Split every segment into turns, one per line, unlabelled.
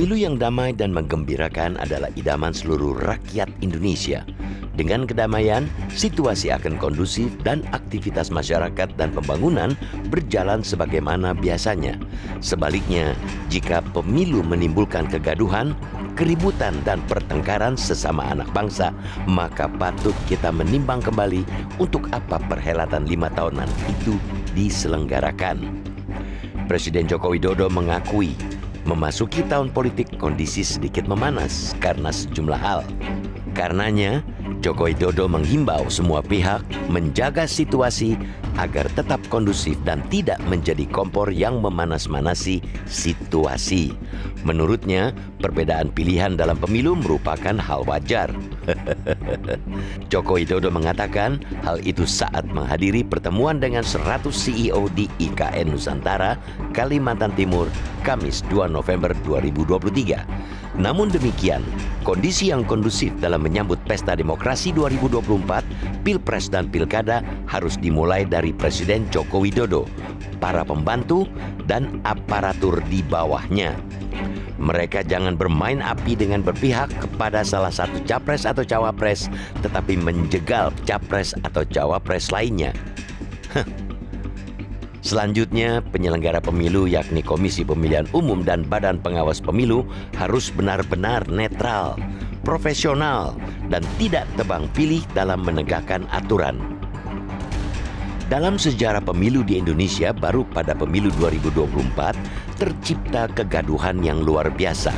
Pemilu yang damai dan menggembirakan adalah idaman seluruh rakyat Indonesia. Dengan kedamaian, situasi akan kondusif dan aktivitas masyarakat dan pembangunan berjalan sebagaimana biasanya. Sebaliknya, jika pemilu menimbulkan kegaduhan, keributan dan pertengkaran sesama anak bangsa, maka patut kita menimbang kembali untuk apa perhelatan 5 tahunan itu diselenggarakan. Presiden Joko Widodo mengakui memasuki tahun politik kondisi sedikit memanas karena sejumlah hal. Karenanya, Joko Widodo menghimbau semua pihak menjaga situasi agar tetap kondusif dan tidak menjadi kompor yang memanas-manasi situasi. Menurutnya, perbedaan pilihan dalam pemilu merupakan hal wajar. Joko Widodo mengatakan hal itu saat menghadiri pertemuan dengan 100 CEO di IKN Nusantara, Kalimantan Timur, Kamis 2 November 2023. Namun demikian, kondisi yang kondusif dalam menyambut Pesta Demokrasi 2024, Pilpres dan Pilkada harus dimulai dari Presiden Joko Widodo, para pembantu, dan aparatur di bawahnya. Mereka jangan bermain api dengan berpihak kepada salah satu capres atau cawapres, tetapi menjegal capres atau cawapres lainnya. Selanjutnya, penyelenggara pemilu yakni Komisi Pemilihan Umum dan Badan Pengawas Pemilu harus benar-benar netral, profesional, dan tidak tebang pilih dalam menegakkan aturan. Dalam sejarah pemilu di Indonesia, baru pada pemilu 2024 tercipta kegaduhan yang luar biasa.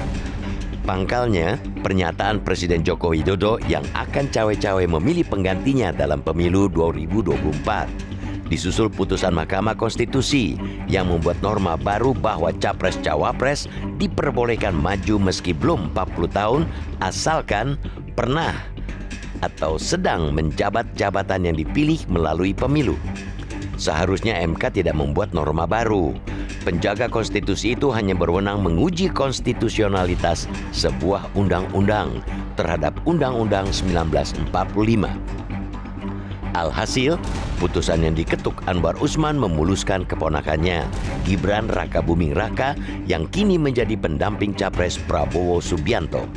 Pangkalnya, pernyataan Presiden Joko Widodo yang akan cawe-cawe memilih penggantinya dalam pemilu 2024. Disusul putusan Mahkamah Konstitusi yang membuat norma baru bahwa capres-cawapres diperbolehkan maju meski belum 40 tahun asalkan pernah atau sedang menjabat jabatan yang dipilih melalui pemilu. Seharusnya MK tidak membuat norma baru. Penjaga konstitusi itu hanya berwenang menguji konstitusionalitas sebuah undang-undang terhadap Undang-Undang 1945. Alhasil, putusan yang diketuk Anwar Usman memuluskan keponakannya, Gibran Rakabuming Raka, yang kini menjadi pendamping capres Prabowo Subianto.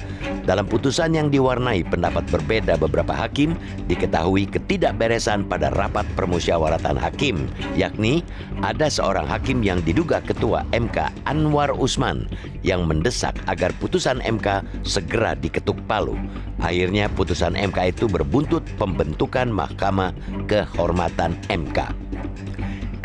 Dalam putusan yang diwarnai pendapat berbeda beberapa hakim, diketahui ketidakberesan pada rapat permusyawaratan hakim, yakni ada seorang hakim yang diduga ketua MK Anwar Usman yang mendesak agar putusan MK segera diketuk palu. Akhirnya putusan MK itu berbuntut pembentukan Mahkamah Kehormatan MK.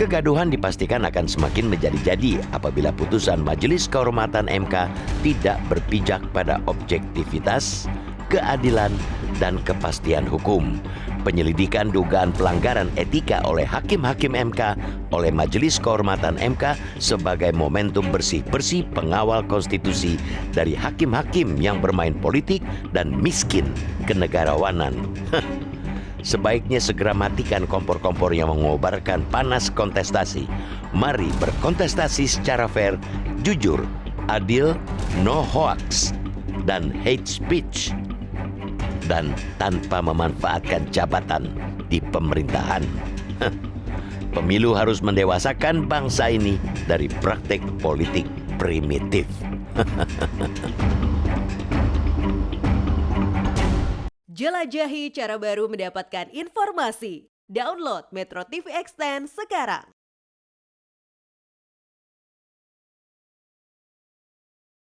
Kegaduhan dipastikan akan semakin menjadi-jadi apabila putusan Majelis Kehormatan MK tidak berpijak pada objektivitas, keadilan, dan kepastian hukum. Penyelidikan dugaan pelanggaran etika oleh hakim-hakim MK oleh Majelis Kehormatan MK sebagai momentum bersih-bersih pengawal konstitusi dari hakim-hakim yang bermain politik dan miskin kenegarawanan. Sebaiknya segera matikan kompor-kompor yang mengobarkan panas kontestasi. Mari berkontestasi secara fair, jujur, adil, no hoax, dan hate speech, dan tanpa memanfaatkan jabatan di pemerintahan. Pemilu harus mendewasakan bangsa ini dari praktek politik primitif.
Jelajahi cara baru mendapatkan informasi. Download Metro TV Extend sekarang.